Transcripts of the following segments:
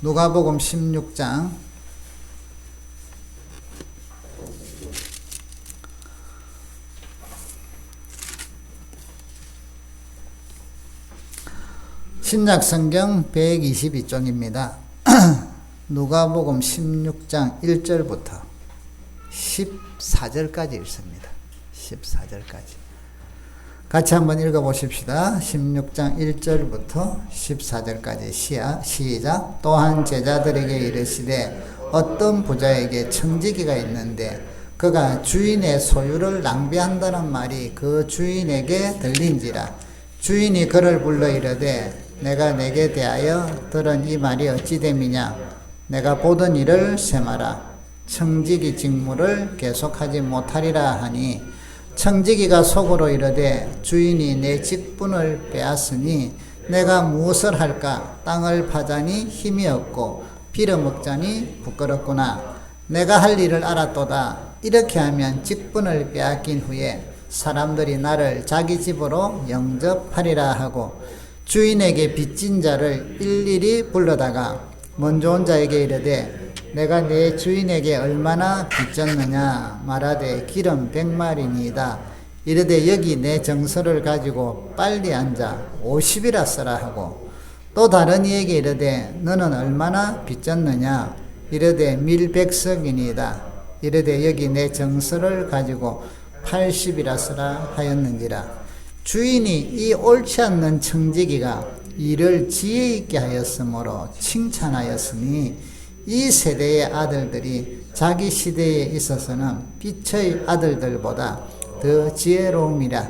누가복음 16장 신약성경 122쪽입니다. 누가복음 16장 1절부터 14절까지 읽습니다. 14절까지. 같이 한번 읽어보십시다. 16장 1절부터 14절까지 시작. 또한 제자들에게 이르시되 어떤 부자에게 청지기가 있는데 그가 주인의 소유를 낭비한다는 말이 그 주인에게 들린지라. 주인이 그를 불러 이르되 내가 내게 대하여 들은 이 말이 어찌 됨이냐. 내가 보던 일을 세마라. 청지기 직무를 계속하지 못하리라 하니 청지기가 속으로 이르되 주인이 내 직분을 빼앗으니 내가 무엇을 할까. 땅을 파자니 힘이 없고 빌어먹자니 부끄럽구나. 내가 할 일을 알았도다. 이렇게 하면 직분을 빼앗긴 후에 사람들이 나를 자기 집으로 영접하리라 하고 주인에게 빚진 자를 일일이 불러다가 먼저 온 자에게 이르되 내가 내 주인에게 얼마나 빚졌느냐. 말하되 기름 100마리니이다. 이르되 여기 내 정서를 가지고 빨리 앉아 50이라 써라 하고 또 다른 이에게 이르되 너는 얼마나 빚졌느냐. 이르되 밀 100석이니이다. 이르되 여기 내 정서를 가지고 80이라 쓰라 하였는지라. 주인이 이 옳지 않는 청지기가 일을 지혜 있게 하였으므로 칭찬하였으니 이 세대의 아들들이 자기 시대에 있어서는 빛의 아들들보다 더 지혜로움이라.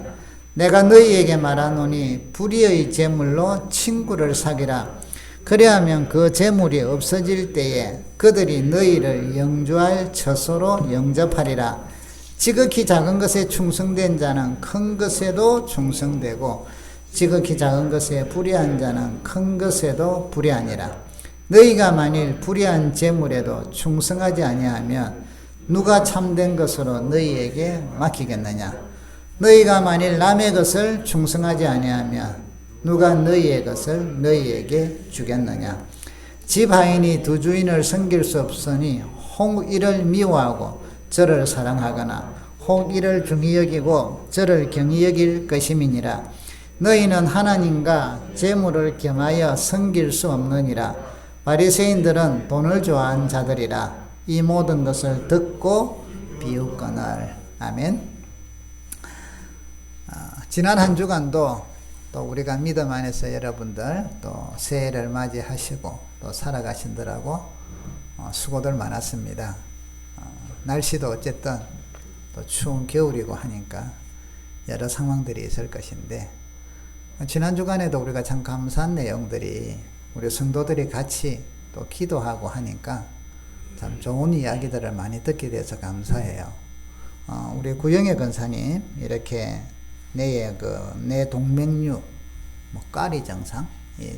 내가 너희에게 말하노니 불의의 재물로 친구를 사귀라. 그리하면 그 재물이 없어질 때에 그들이 너희를 영주할 처소로 영접하리라. 지극히 작은 것에 충성된 자는 큰 것에도 충성되고 지극히 작은 것에 불의한 자는 큰 것에도 불의하니라. 너희가 만일 불의한 재물에도 충성하지 아니하면 누가 참된 것으로 너희에게 맡기겠느냐. 너희가 만일 남의 것을 충성하지 아니하면 누가 너희의 것을 너희에게 주겠느냐. 집 하인이 두 주인을 섬길 수 없으니 혹 이를 미워하고 저를 사랑하거나 혹 이를 중히 여기고 저를 경히 여길 것임이니라. 너희는 하나님과 재물을 겸하여 섬길 수 없느니라. 바리새인들은 돈을 좋아하는 자들이라. 이 모든 것을 듣고 비웃거늘. 아멘. 지난 한 주간도 또 우리가 믿음 안에서 여러분들 또 새해를 맞이하시고 또 살아가신들하고 수고들 많았습니다. 날씨도 어쨌든 또 추운 겨울이고 하니까 여러 상황들이 있을 것인데 지난 주간에도 우리가 참 감사한 내용들이 우리 성도들이 같이 또 기도하고 하니까 참 좋은 이야기들을 많이 듣게 돼서 감사해요. 우리 구영애 권사님 이렇게 내 동맥류 까리 증상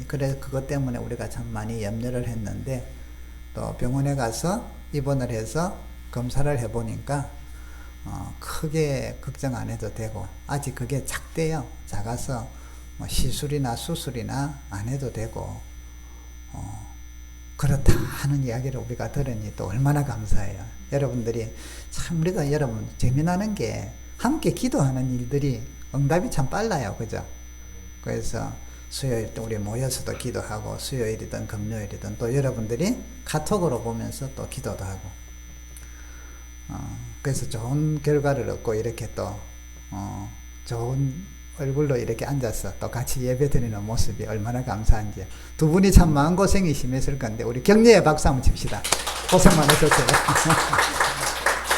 그래 그것 때문에 우리가 참 많이 염려를 했는데 또 병원에 가서 입원을 해서 검사를 해보니까 크게 걱정 안 해도 되고 아직 그게 작대요. 작아서 시술이나 수술이나 안 해도 되고 그렇다 하는 이야기를 우리가 들으니 또 얼마나 감사해요. 여러분들이 참 우리가 여러분 재미나는 게 함께 기도하는 일들이 응답이 참 빨라요. 그죠? 그래서 수요일 때 우리 모여서도 기도하고 수요일이든 금요일이든 또 여러분들이 카톡으로 보면서 또 기도도 하고 그래서 좋은 결과를 얻고 이렇게 또 좋은 얼굴로 이렇게 앉아서 또 같이 예배 드리는 모습이 얼마나 감사한지. 두 분이 참 마음고생이 심했을 건데 우리 격려의 박수 한번 칩시다. 고생 많으셨어요.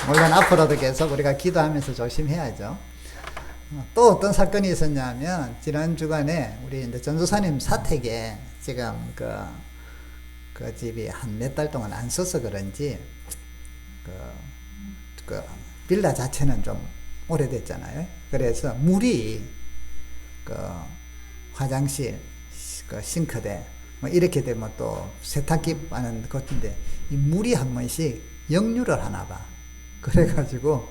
물론 앞으로도 계속 우리가 기도하면서 조심해야죠. 또 어떤 사건이 있었냐면 지난 주간에 우리 이제 전도사님 사택에 지금 그 집이 한 몇 달 동안 안 써서 그런지 그 빌라 자체는 좀 오래됐잖아요. 그래서 물이 화장실, 싱크대, 이렇게 되면 또 세탁기 하는 것인데, 이 물이 한 번씩 역류를 하나 봐. 그래가지고,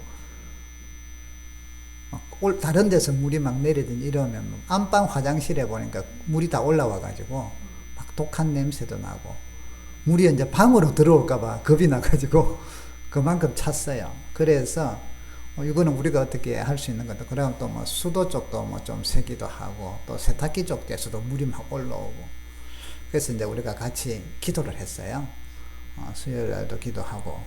다른 데서 물이 막 내리든지 이러면, 안방 화장실에 보니까 물이 다 올라와가지고, 막 독한 냄새도 나고, 물이 이제 방으로 들어올까봐 겁이 나가지고 그만큼 찼어요. 그래서 이거는 우리가 어떻게 할 수 있는 것도, 그럼 또 뭐 수도 쪽도 뭐 좀 새기도 하고, 또 세탁기 쪽에서도 물이 막 올라오고, 그래서 이제 우리가 같이 기도를 했어요. 수요일 날도 기도하고,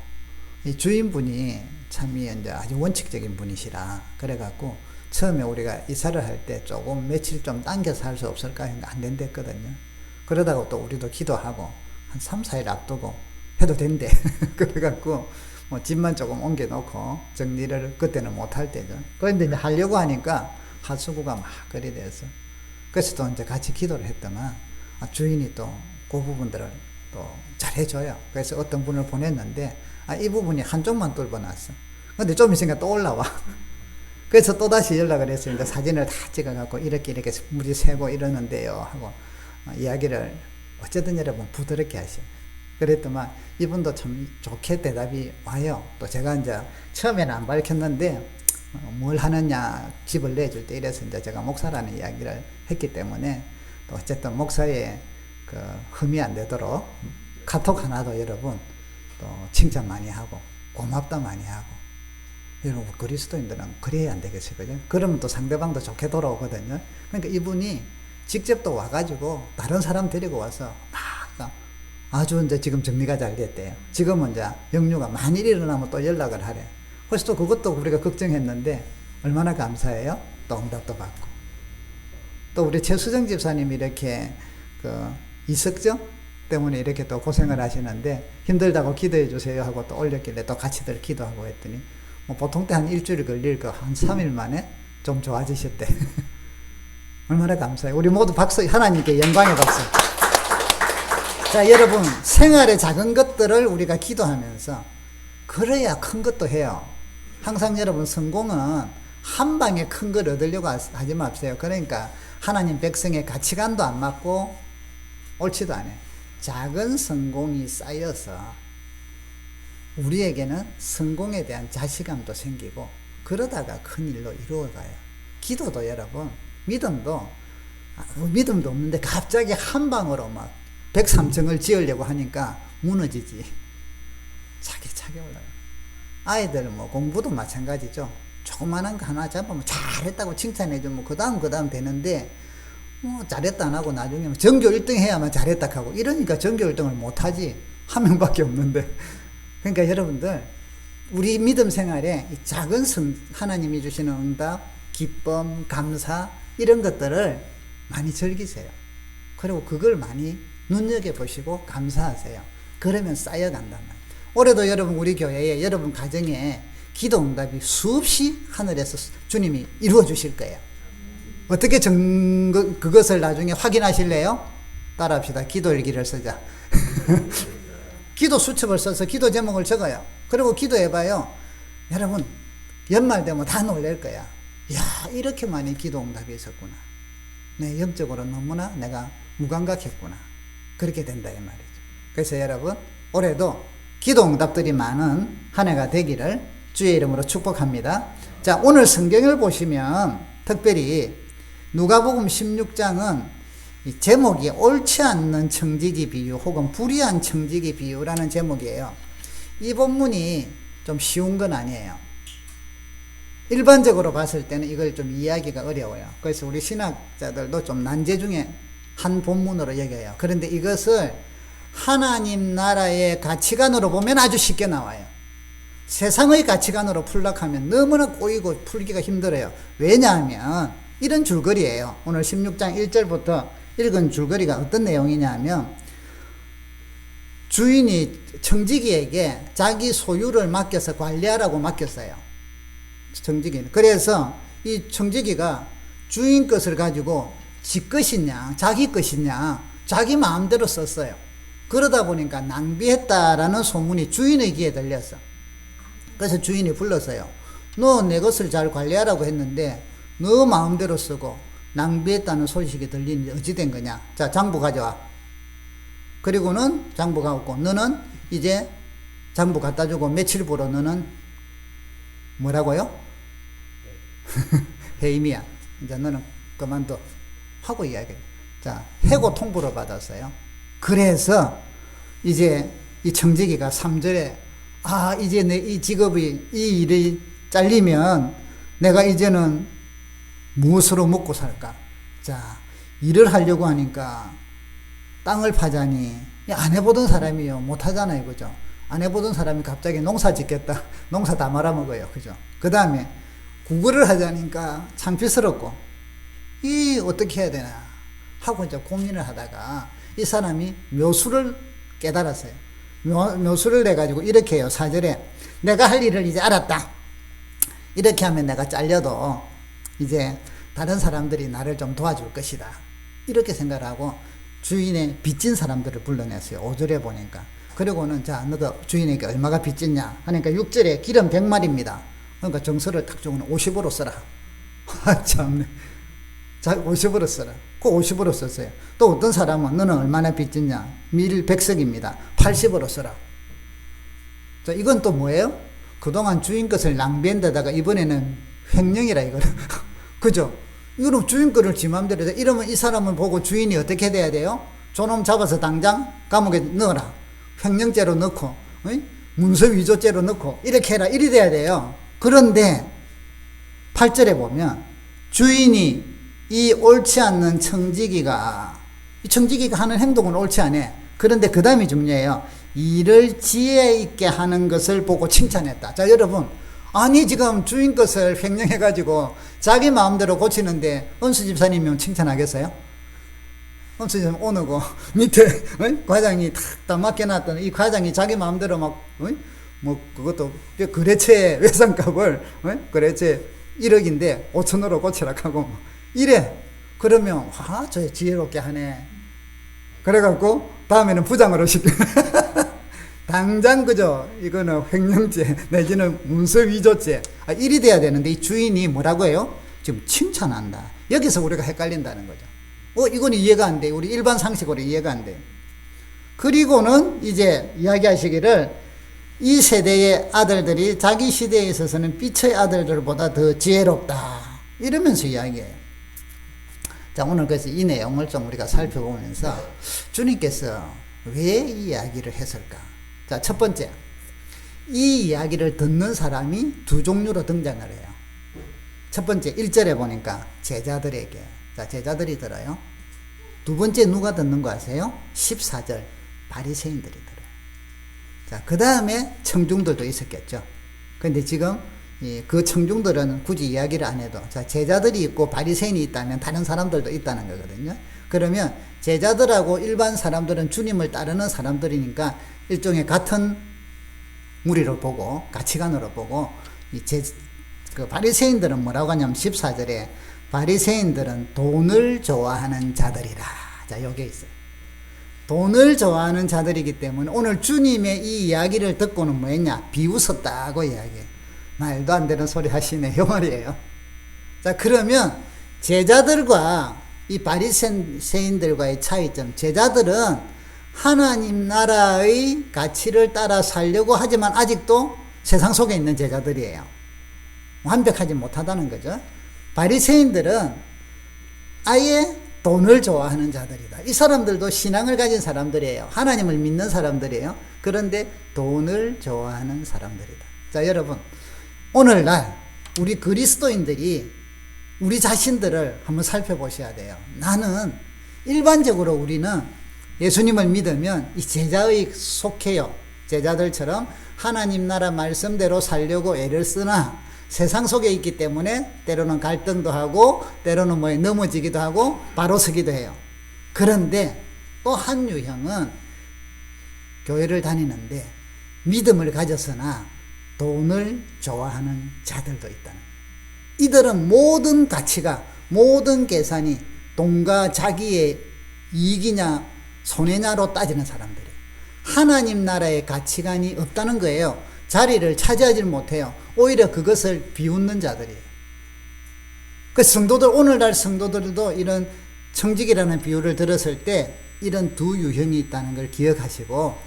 이 주인분이 참 이제 아주 원칙적인 분이시라, 그래갖고 처음에 우리가 이사를 할 때 조금 며칠 좀 당겨서 할 수 없을까 했는데 안 된댔거든요. 그러다가 또 우리도 기도하고 한 3, 4일 앞두고 해도 된대. 그래갖고 뭐 집만 조금 옮겨놓고 정리를 그때는 못할 때죠. 그런데 이제 하려고 하니까 하수구가 막 그리 돼서, 그래서 또 이제 같이 기도를 했더만 주인이 또 그 부분들을 또 잘해줘요. 그래서 어떤 분을 보냈는데 이 부분이 한쪽만 뚫어놨어. 근데 좀 있으니까 또 올라와. 그래서 또 다시 연락을 했습니다. 사진을 다 찍어갖고 이렇게 물이 새고 이러는데요 하고 이야기를 어쨌든 여러분 부드럽게 하시오. 그랬더만 이분도 참 좋게 대답이 와요. 또 제가 이제 처음에는 안 밝혔는데 뭘 하느냐 집을 내줄 때 이래서 이제 제가 목사라는 이야기를 했기 때문에 또 어쨌든 목사의 그 흠이 안 되도록 카톡 하나도 여러분 또 칭찬 많이 하고 고맙다 많이 하고, 여러분 그리스도인들은 그래야 안 되겠어요, 그죠? 그러면 또 상대방도 좋게 돌아오거든요. 그러니까 이분이 직접 또 와가지고 다른 사람 데리고 와서 막 아주 이제 지금 정리가 잘 됐대요. 지금은 이제 역류가 만일 일어나면 또 연락을 하래. 그래서 또 그것도 우리가 걱정했는데 얼마나 감사해요. 또 응답도 받고. 또 우리 최수정 집사님이 이렇게 그 이석정 때문에 이렇게 또 고생을 하시는데 힘들다고 기도해 주세요 하고 또 올렸길래 또 같이들 기도하고 했더니 뭐 보통 때 한 일주일 걸릴 거 한 3일 만에 좀 좋아지셨대. 얼마나 감사해요. 우리 모두 박수, 하나님께 영광의 박수. 자, 여러분, 생활의 작은 것들을 우리가 기도하면서 그래야 큰 것도 해요. 항상 여러분, 성공은 한 방에 큰 걸 얻으려고 하지 마세요. 그러니까 하나님 백성의 가치관도 안 맞고 옳지도 않아요. 작은 성공이 쌓여서 우리에게는 성공에 대한 자신감도 생기고 그러다가 큰 일로 이루어가요. 기도도 여러분, 믿음도 없는데 갑자기 한 방으로 막 103층을 지으려고 하니까 무너지지. 차게 올라요. 아이들 뭐 공부도 마찬가지죠. 조그만한 거 하나 잡으면 잘했다고 칭찬해주면 그 다음 되는데 뭐 잘했다 안 하고 나중에 전교 1등 해야만 잘했다 하고 이러니까 전교 1등을 못하지. 한 명밖에 없는데. 그러니까 여러분들 우리 믿음 생활에 이 작은 하나님이 주시는 응답, 기쁨, 감사 이런 것들을 많이 즐기세요. 그리고 그걸 많이 눈여겨보시고 감사하세요. 그러면 쌓여간단 말이에요. 올해도 여러분 우리 교회에 여러분 가정에 기도 응답이 수없이 하늘에서 주님이 이루어 주실 거예요. 어떻게 그것을 나중에 확인하실래요? 따라합시다. 기도일기를 쓰자. 기도 수첩을 써서 기도 제목을 적어요. 그리고 기도해봐요. 여러분 연말 되면 다 놀랄 거야. 야, 이렇게 많이 기도 응답이 있었구나. 내 영적으로 너무나 내가 무감각했구나. 그렇게 된다 이 말이죠. 그래서 여러분 올해도 기도 응답들이 많은 한 해가 되기를 주의 이름으로 축복합니다. 자, 오늘 성경을 보시면 특별히 누가복음 16장은 이 제목이 옳지 않는 청지기 비유 혹은 불의한 청지기 비유라는 제목이에요. 이 본문이 좀 쉬운 건 아니에요. 일반적으로 봤을 때는 이걸 좀 이해하기가 어려워요. 그래서 우리 신학자들도 좀 난제 중에 한 본문으로 여겨요. 그런데 이것을 하나님 나라의 가치관으로 보면 아주 쉽게 나와요. 세상의 가치관으로 풀락하면 너무나 꼬이고 풀기가 힘들어요. 왜냐하면 이런 줄거리예요. 오늘 16장 1절부터 읽은 줄거리가 어떤 내용이냐면 주인이 청지기에게 자기 소유를 맡겨서 관리하라고 맡겼어요. 청지기는. 그래서 이 청지기가 주인 것을 가지고 지 것이냐 자기 것이냐 자기 마음대로 썼어요. 그러다 보니까 낭비했다라는 소문이 주인의 귀에 들렸어. 그래서 주인이 불렀어요. 너 내 것을 잘 관리하라고 했는데 너 마음대로 쓰고 낭비했다는 소식이 들리니 어찌 된 거냐. 자, 장부 가져와. 그리고는 장부 갖고 너는 이제 장부 갖다 주고 며칠 보러 너는 뭐라고요? 해임이야. 이제 너는 그만둬 하고 이야기해요. 자, 해고 통보를 받았어요. 그래서 이제 이 청지기가 3절에 이제 내 이 직업이 이 일이 잘리면 내가 이제는 무엇으로 먹고 살까? 자, 일을 하려고 하니까 땅을 파자니 안 해보던 사람이요 못 하잖아요, 그죠? 안 해보던 사람이 갑자기 농사 짓겠다, 농사 다 말아먹어요, 그죠? 그 다음에 구걸을 하자니까 창피스럽고 이 어떻게 해야 되나 하고 이제 고민을 하다가 이 사람이 묘수를 깨달았어요. 묘수를 내가지고 이렇게 해요. 4절에 내가 할 일을 이제 알았다. 이렇게 하면 내가 잘려도 이제 다른 사람들이 나를 좀 도와줄 것이다. 이렇게 생각을 하고 주인의 빚진 사람들을 불러냈어요. 5절에 보니까. 그리고는 자, 너가 주인에게 얼마가 빚졌냐 하니까 6절에 기름 100마리입니다. 그러니까 정서를 딱 주고는 50으로 써라. 참네. 자, 50으로 써라. 그 50으로 썼어요. 또 어떤 사람은 너는 얼마나 빚졌냐? 밀 100석입니다. 80으로 써라. 자, 이건 또 뭐예요? 그동안 주인 것을 낭비한 데다가 이번에는 횡령이라 이거는. 그죠? 이거는 주인 거를 지 맘대로 돼. 이러면 이 사람을 보고 주인이 어떻게 돼야 돼요? 저놈 잡아서 당장 감옥에 넣어라. 횡령죄로 넣고, 문서 위조죄로 넣고, 이렇게 해라. 이리 돼야 돼요. 그런데 8절에 보면 주인이 이 옳지 않는 청지기가, 이 청지기가 하는 행동은 옳지 않아. 그런데 그 다음이 중요해요. 일을 지혜 있게 하는 것을 보고 칭찬했다. 자, 여러분, 아니 지금 주인 것을 횡령해가지고 자기 마음대로 고치는데 은수 집사님이면 칭찬하겠어요? 은수 집사님 오늘고 밑에 과장이 딱 맡겨놨던 이 과장이 자기 마음대로 막 뭐 그것도 거래처의 외상값을 거래처 1억인데 5천으로 고치라 하고 이래. 그러면 저 지혜롭게 하네. 그래갖고 다음에는 부장으로 시켜. 당장 그죠? 이거는 횡령죄 내지는 문서 위조죄. 일이 돼야 되는데 이 주인이 뭐라고 해요? 지금 칭찬한다. 여기서 우리가 헷갈린다는 거죠. 이거는 이해가 안 돼. 우리 일반 상식으로 이해가 안 돼. 그리고는 이제 이야기하시기를 이 세대의 아들들이 자기 시대에 있어서는 삐처의 아들들보다 더 지혜롭다. 이러면서 이야기해요. 자, 오늘 그래서 이 내용을 좀 우리가 살펴보면서 주님께서 왜 이 이야기를 했을까? 자, 첫 번째, 이 이야기를 듣는 사람이 두 종류로 등장을 해요. 첫 번째, 1절에 보니까 제자들에게. 자, 제자들이 들어요. 두 번째, 누가 듣는 거 아세요? 14절, 바리새인들이 들어요. 자, 그 다음에 청중들도 있었겠죠. 근데 지금 그 청중들은 굳이 이야기를 안 해도, 자, 제자들이 있고 바리새인이 있다면 다른 사람들도 있다는 거거든요. 그러면 제자들하고 일반 사람들은 주님을 따르는 사람들이니까 일종의 같은 무리를 보고 가치관으로 보고 그 바리새인들은 뭐라고 하냐면 14절에 바리새인들은 돈을 좋아하는 자들이라. 자, 여기에 있어요. 돈을 좋아하는 자들이기 때문에 오늘 주님의 이 이야기를 듣고는 뭐 했냐? 비웃었다고 이야기해요. 말도 안 되는 소리 하시네, 요 말이에요. 자, 그러면 제자들과 이 바리새인들과의 차이점. 제자들은 하나님 나라의 가치를 따라 살려고 하지만 아직도 세상 속에 있는 제자들이에요. 완벽하지 못하다는 거죠. 바리새인들은 아예 돈을 좋아하는 자들이다. 이 사람들도 신앙을 가진 사람들이에요. 하나님을 믿는 사람들이에요. 그런데 돈을 좋아하는 사람들이다. 자, 여러분, 오늘날 우리 그리스도인들이 우리 자신들을 한번 살펴보셔야 돼요. 나는 일반적으로 우리는 예수님을 믿으면 이 제자의 속해요. 제자들처럼 하나님 나라 말씀대로 살려고 애를 쓰나 세상 속에 있기 때문에 때로는 갈등도 하고 때로는 뭐에 넘어지기도 하고 바로 서기도 해요. 그런데 또 한 유형은 교회를 다니는데 믿음을 가졌으나 돈을 좋아하는 자들도 있다는 거예요. 이들은 모든 가치가, 모든 계산이 돈과 자기의 이익이냐 손해냐로 따지는 사람들이에요. 하나님 나라의 가치관이 없다는 거예요. 자리를 차지하지 못해요. 오히려 그것을 비웃는 자들이에요. 그 성도들, 오늘날 성도들도 이런 청직이라는 비유를 들었을 때 이런 두 유형이 있다는 걸 기억하시고,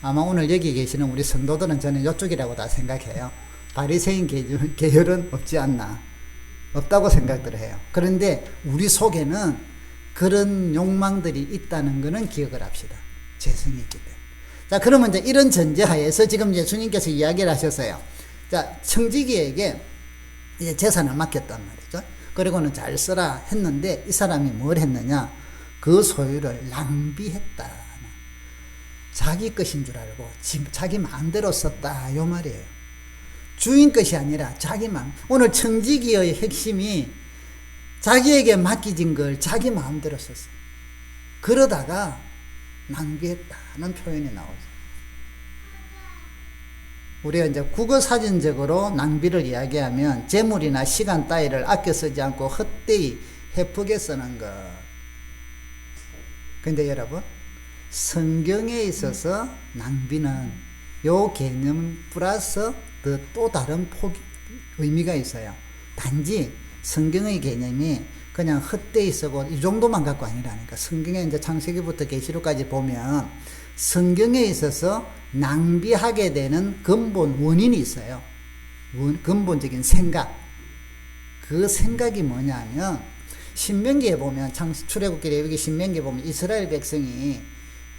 아마 오늘 여기 계시는 우리 성도들은 저는 이쪽이라고 다 생각해요. 바리새인 계열은 없지 않나, 없다고 생각들을 해요. 그런데 우리 속에는 그런 욕망들이 있다는 것은 기억을 합시다. 죄성이 있기 때문에. 자, 그러면 이제 이런 전제하에서 지금 예수님께서 이야기를 하셨어요. 자, 청지기에게 이제 재산을 맡겼단 말이죠. 그리고는 잘 쓰라 했는데 이 사람이 뭘 했느냐? 그 소유를 낭비했다. 자기 것인 줄 알고 자기 마음대로 썼다. 요 말이에요. 주인 것이 아니라 자기 마음. 오늘 청지기의 핵심이 자기에게 맡기진 걸 자기 마음대로 썼어요. 그러다가 낭비했다는 표현이 나오죠. 우리가 이제 국어사전적으로 낭비를 이야기하면 재물이나 시간 따위를 아껴 쓰지 않고 헛되이 헤프게 쓰는 것. 근데 여러분, 성경에 있어서 낭비는 요 개념 플러스 또 다른 의미가 있어요. 단지 성경의 개념이 그냥 헛되이 쓰고 이 정도만 갖고 아니라니까. 성경에 이제 창세기부터 계시록까지 보면 성경에 있어서 낭비하게 되는 근본 원인이 있어요. 근본적인 생각. 그 생각이 뭐냐면 신명기에 보면 출애굽기 레위기 신명기에 보면 이스라엘 백성이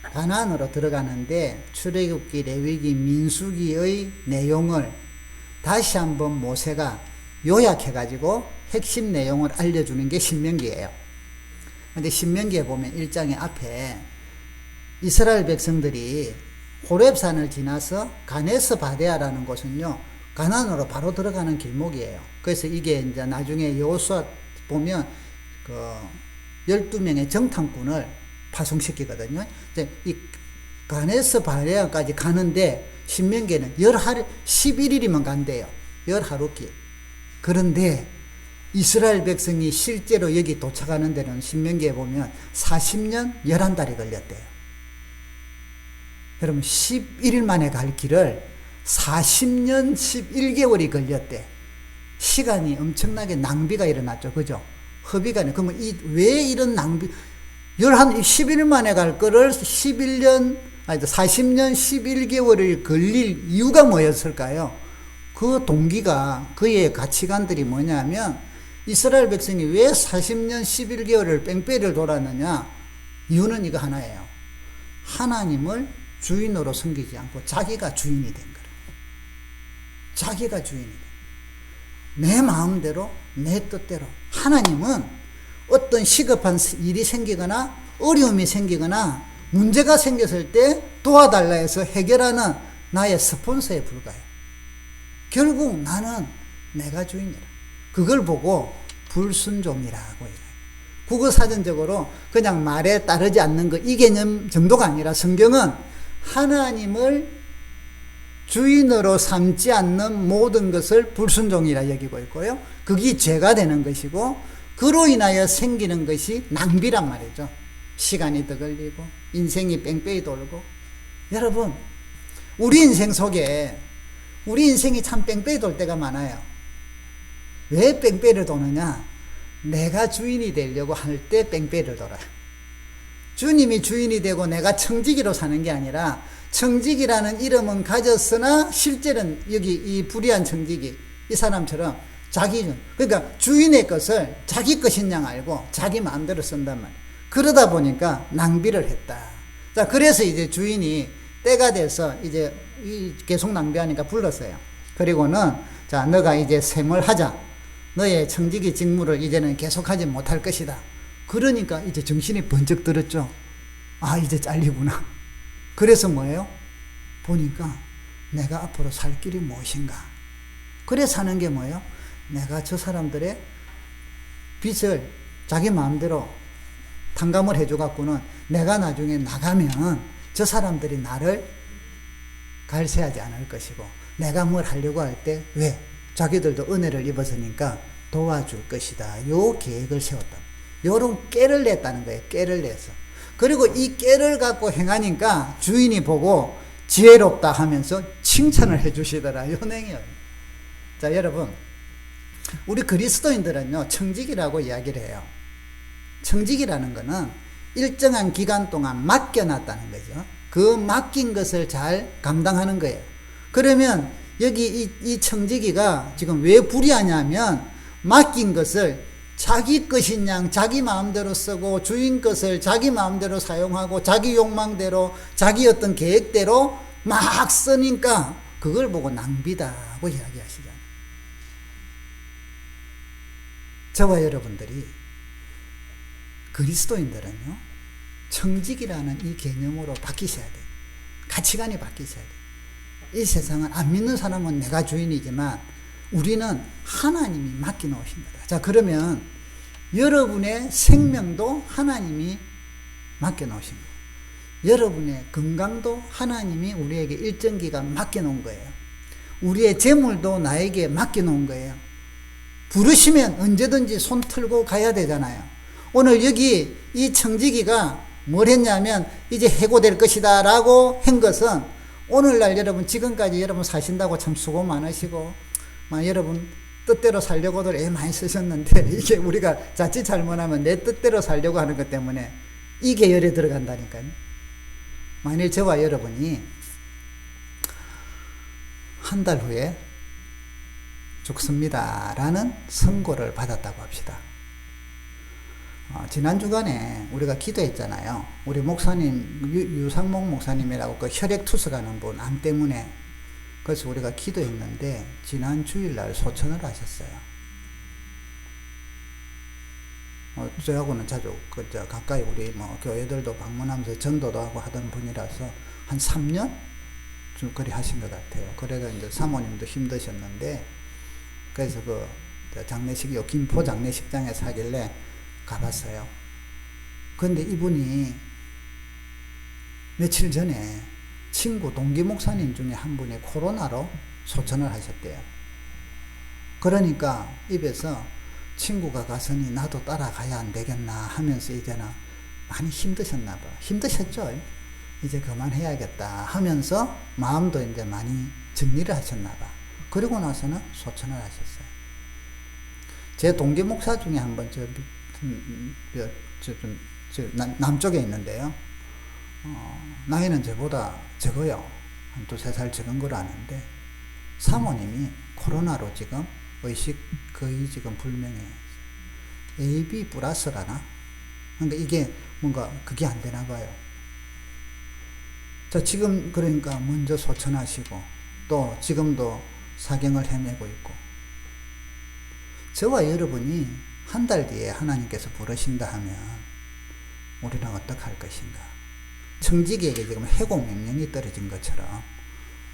가나안으로 들어가는데 출애굽기 레위기 민수기의 내용을 다시 한번 모세가 요약해 가지고 핵심 내용을 알려주는 게 신명기예요. 근데 신명기에 보면 1장의 앞에 이스라엘 백성들이 호렙산을 지나서 가네스 바데아라는 곳은요, 가나안으로 바로 들어가는 길목이에요. 그래서 이게 이제 나중에 여호수아 보면 그 12명의 정탐꾼을 파송시키거든요. 이제 이 가네스 바데아까지 가는데 신명기에는 11일이면 간대요. 10하루길. 그런데 이스라엘 백성이 실제로 여기 도착하는 데는 신명기에 보면 40년 11달이 걸렸대요. 여러분 11일 만에 갈 길을 40년 11개월이 걸렸대. 시간이 엄청나게 낭비가 일어났죠. 그죠? 허비가. 그러면 왜 이런 낭비, 11일 만에 갈 거를 40년 11개월을 걸릴 이유가 뭐였을까요? 그 동기가, 그의 가치관들이 뭐냐면 이스라엘 백성이 왜 40년 11개월을 뺑뺑이를 돌았느냐? 이유는 이거 하나예요. 하나님을 주인으로 섬기지 않고 자기가 주인이 된 거예요. 자기가 주인이 된 거예요. 내 마음대로, 내 뜻대로. 하나님은 어떤 시급한 일이 생기거나 어려움이 생기거나 문제가 생겼을 때 도와달라 해서 해결하는 나의 스폰서에 불과해요. 결국 나는 내가 주인이라. 그걸 보고 불순종이라고 해요. 국어사전적으로 그냥 말에 따르지 않는 거, 이 개념 정도가 아니라 성경은 하나님을 주인으로 삼지 않는 모든 것을 불순종이라 여기고 있고요. 그게 죄가 되는 것이고, 그로 인하여 생기는 것이 낭비란 말이죠. 시간이 더 걸리고 인생이 뺑뺑이 돌고. 여러분, 우리 인생 속에 우리 인생이 참 뺑뺑이 돌 때가 많아요. 왜 뺑뺑이를 도느냐? 내가 주인이 되려고 할 때 뺑뺑이를 돌아요. 주님이 주인이 되고 내가 청지기로 사는 게 아니라, 청지기라는 이름은 가졌으나 실제는 여기 이 불의한 청지기, 이 사람처럼 그러니까 주인의 것을 자기 것인 양 알고 자기 마음대로 쓴단 말이에요. 그러다 보니까 낭비를 했다. 자, 그래서 이제 주인이 때가 돼서 이제 계속 낭비하니까 불렀어요. 그리고는 자, 너가 이제 생활하자. 너의 청지기 직무를 이제는 계속하지 못할 것이다. 그러니까 이제 정신이 번쩍 들었죠. 아, 이제 잘리구나. 그래서 뭐예요? 보니까 내가 앞으로 살 길이 무엇인가. 그래서 하는 게 뭐예요? 내가 저 사람들의 빚을 자기 마음대로 탕감을 해줘갖고는 내가 나중에 나가면 저 사람들이 나를 갈세하지 않을 것이고, 내가 뭘 하려고 할 때 왜? 자기들도 은혜를 입었으니까 도와줄 것이다. 요 계획을 세웠다. 요런 깨를 냈다는 거예요. 깨를 내서. 그리고 이 깨를 갖고 행하니까 주인이 보고 지혜롭다 하면서 칭찬을 해주시더라. 요 내용이에요. 자, 여러분, 우리 그리스도인들은요, 청직이라고 이야기를 해요. 청직이라는 거는 일정한 기간 동안 맡겨놨다는 거죠. 그 맡긴 것을 잘 감당하는 거예요. 그러면 여기 이 청지기가 지금 왜 불의하냐면, 맡긴 것을 자기 것인 양 자기 마음대로 쓰고 주인 것을 자기 마음대로 사용하고 자기 욕망대로 자기 어떤 계획대로 막 쓰니까 그걸 보고 낭비다고 이야기하시잖아요. 저와 여러분들이 그리스도인들은요, 청직이라는 이 개념으로 바뀌셔야 돼요. 가치관이 바뀌셔야 돼요. 이 세상은 안 믿는 사람은 내가 주인이지만 우리는 하나님이 맡겨놓으신 거다. 자, 그러면 여러분의 생명도 하나님이 맡겨놓으신 거예요. 여러분의 건강도 하나님이 우리에게 일정 기간 맡겨놓은 거예요. 우리의 재물도 나에게 맡겨놓은 거예요. 부르시면 언제든지 손 틀고 가야 되잖아요. 오늘 여기 이 청지기가 뭘 했냐면 이제 해고될 것이다 라고 한 것은 오늘날 여러분 지금까지 여러분 사신다고 참 수고 많으시고 여러분 뜻대로 살려고들 애 많이 쓰셨는데 이게 우리가 자칫 잘못하면 내 뜻대로 살려고 하는 것 때문에 이 계열에 들어간다니까요. 만일 저와 여러분이 한 달 후에 죽습니다 라는 선고를 받았다고 합시다. 지난 주간에 우리가 기도했잖아요. 우리 목사님 유상목 목사님이라고 그 혈액 투석하는 분 암 때문에 그래서 우리가 기도했는데 지난 주일날 소천을 하셨어요. 저하고는 자주 가까이 우리 교회들도 방문하면서 전도도 하고 하던 분이라서 한 3년 좀 그리 하신 것 같아요. 그래서 이제 사모님도 힘드셨는데 그래서 그 장례식이 김포 장례식장에서 하길래 가봤어요. 그런데 이분이 며칠 전에 친구 동기 목사님 중에 한 분이 코로나로 소천을 하셨대요. 그러니까 입에서 친구가 갔으니 나도 따라가야 안 되겠나 하면서 이제는 많이 힘드셨나 봐. 힘드셨죠? 이제 그만해야겠다 하면서 마음도 이제 많이 정리를 하셨나 봐. 그리고 나서는 소천을 하셨어요. 제 동기 목사 중에 한 번 남쪽에 있는데요. 나이는 저보다 적어요. 한 2-3살 적은 걸 아는데 사모님이 코로나로 지금 의식 거의 지금 불명해요. AB 플러스라나? 근데 이게 뭔가 그게 안 되나 봐요. 자, 지금 그러니까 먼저 소천하시고 또 지금도 사경을 헤매고 있고 저와 여러분이 한 달 뒤에 하나님께서 부르신다 하면 우리는 어떡할 것인가? 청지기에게 지금 해고 명령이 떨어진 것처럼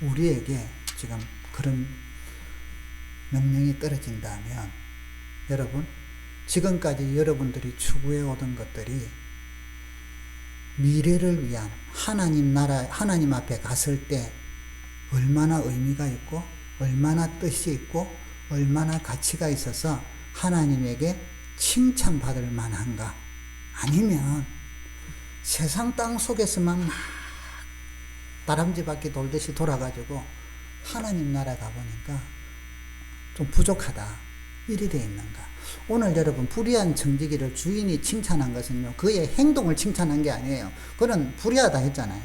우리에게 지금 그런 명령이 떨어진다면 여러분 지금까지 여러분들이 추구해 오던 것들이 미래를 위한 하나님 나라 하나님 앞에 갔을 때 얼마나 의미가 있고 얼마나 뜻이 있고 얼마나 가치가 있어서 하나님에게 칭찬받을 만한가? 아니면 세상 땅 속에서만 막 다람쥐 바퀴 돌듯이 돌아가지고 하나님 나라 가보니까 좀 부족하다 이리 돼 있는가? 오늘 여러분 불의한 청지기를 주인이 칭찬한 것은요 그의 행동을 칭찬한 게 아니에요. 그는 불의하다 했잖아요.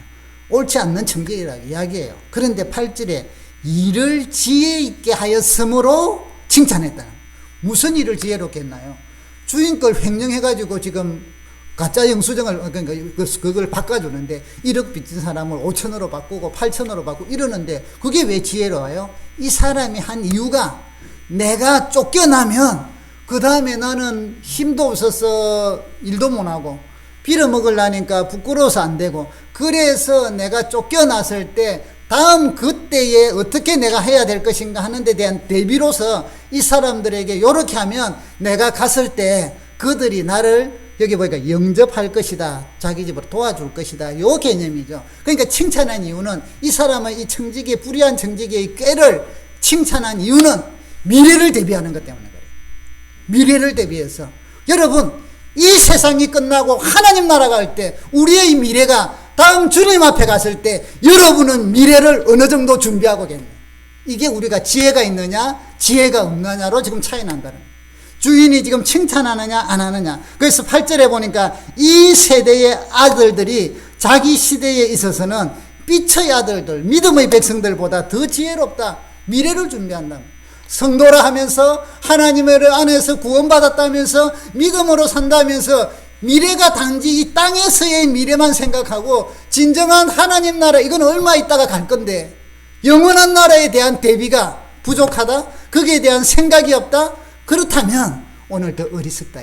옳지 않는 청지기라고 이야기해요. 그런데 8절에 일을 지혜 있게 하였으므로 칭찬했다는. 무슨 일을 지혜롭게 했나요? 주인 걸 횡령해가지고 지금 가짜 영수증을 그러니까 그걸 바꿔주는데 1억 빚진 사람을 5천으로 바꾸고 8천으로 바꾸고 이러는데 그게 왜 지혜로워요? 이 사람이 한 이유가 내가 쫓겨나면 그 다음에 나는 힘도 없어서 일도 못하고 빌어먹으려니까 부끄러워서 안 되고 그래서 내가 쫓겨났을 때 다음 그때에 어떻게 내가 해야 될 것인가 하는 데 대한 대비로서 이 사람들에게 이렇게 하면 내가 갔을 때 그들이 나를 여기 보니까 영접할 것이다. 자기 집으로 도와줄 것이다. 요 개념이죠. 그러니까 칭찬한 이유는 이 사람은 이 청지기의 불의한 청지기의 꾀를 칭찬한 이유는 미래를 대비하는 것 때문에 그래요. 미래를 대비해서 여러분 이 세상이 끝나고 하나님 나라가 갈 때 우리의 미래가 다음 주님 앞에 갔을 때 여러분은 미래를 어느 정도 준비하고 계세요. 이게 우리가 지혜가 있느냐 지혜가 없느냐로 지금 차이 난다는 거예요. 주인이 지금 칭찬하느냐 안 하느냐. 그래서 8절에 보니까 이 세대의 아들들이 자기 시대에 있어서는 빛의 아들들 믿음의 백성들보다 더 지혜롭다. 미래를 준비한다. 성도라 하면서 하나님의 안에서 구원받았다면서 믿음으로 산다면서 미래가 단지 이 땅에서의 미래만 생각하고 진정한 하나님 나라 이건 얼마 있다가 갈 건데 영원한 나라에 대한 대비가 부족하다? 거기에 대한 생각이 없다? 그렇다면 오늘 더 어리석다.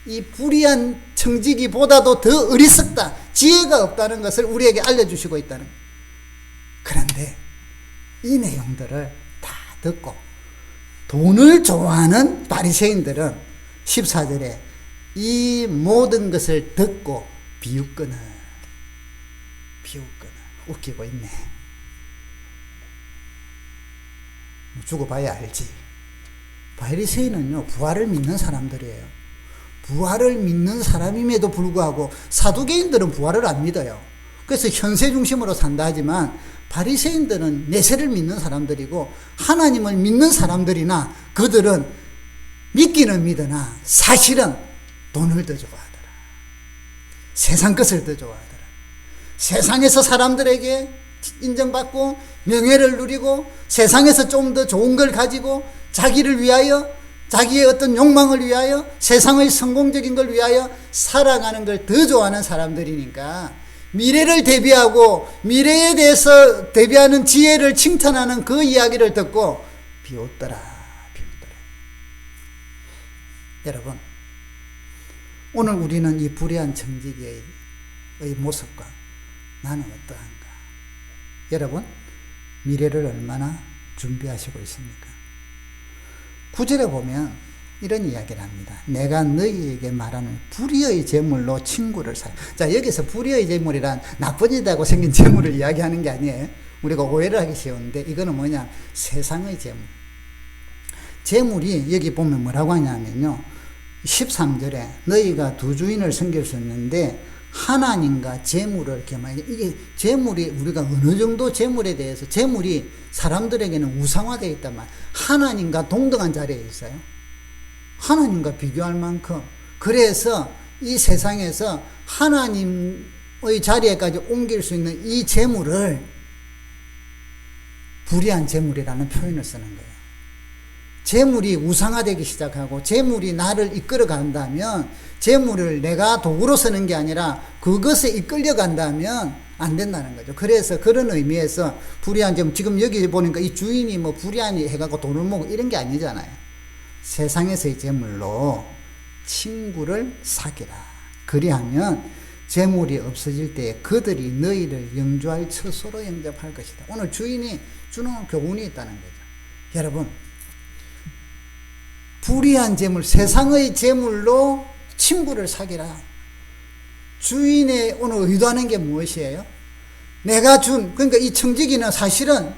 이 불의한 청지기보다도 더 어리석다. 지혜가 없다는 것을 우리에게 알려주시고 있다는 거예요. 그런데 이 내용들을 다 듣고 돈을 좋아하는 바리새인들은 14절에 이 모든 것을 듣고 비웃거늘 웃기고 있네. 죽어봐야 알지. 바리새인은요 부활을 믿는 사람들이에요. 부활을 믿는 사람임에도 불구하고 사두개인들은 부활을 안 믿어요. 그래서 현세 중심으로 산다 하지만 바리새인들은 내세를 믿는 사람들이고 하나님을 믿는 사람들이나 그들은 믿기는 믿으나 사실은 돈을 더 좋아하더라. 세상 것을 더 좋아하더라. 세상에서 사람들에게 인정받고 명예를 누리고 세상에서 좀 더 좋은 걸 가지고 자기를 위하여 자기의 어떤 욕망을 위하여 세상의 성공적인 걸 위하여 살아가는 걸 더 좋아하는 사람들이니까 미래를 대비하고 미래에 대해서 대비하는 지혜를 칭찬하는 그 이야기를 듣고 비웃더라. 여러분, 오늘 우리는 이 불의한 청지기의 모습과 나는 어떠한가? 여러분, 미래를 얼마나 준비하시고 있습니까? 9절에 보면 이런 이야기를 합니다. 내가 너희에게 말하는 불의의 재물로 친구를 사. 자, 여기서 불의의 재물이란 나쁘다고 생긴 재물을 이야기하는 게 아니에요. 우리가 오해를 하기 쉬운데 이거는 뭐냐? 세상의 재물. 재물이 여기 보면 뭐라고 하냐면요. 13절에 너희가 두 주인을 섬길 수 있는데 하나님과 재물을 이렇게 말해. 이게 재물이 우리가 어느 정도 재물에 대해서 재물이 사람들에게는 우상화되어 있단 말. 하나님과 동등한 자리에 있어요. 하나님과 비교할 만큼. 그래서 이 세상에서 하나님의 자리에까지 옮길 수 있는 이 재물을 불의한 재물이라는 표현을 쓰는 거예요. 재물이 우상화되기 시작하고 재물이 나를 이끌어 간다면 재물을 내가 도구로 쓰는 게 아니라 그것에 이끌려 간다면 안 된다는 거죠. 그래서 그런 의미에서 불의한 재물, 지금 여기 보니까 이 주인이 뭐 불의하니 해갖고 돈을 모으고 이런 게 아니잖아요. 세상에서의 재물로 친구를 사귀라. 그리하면 재물이 없어질 때 그들이 너희를 영주할 처소로 영접할 것이다. 오늘 주인이 주는 교훈이 있다는 거죠. 여러분, 불의한 재물, 세상의 재물로 친구를 사귀라. 주인의 오늘 의도하는 게 무엇이에요? 내가 그러니까 이 청지기는 사실은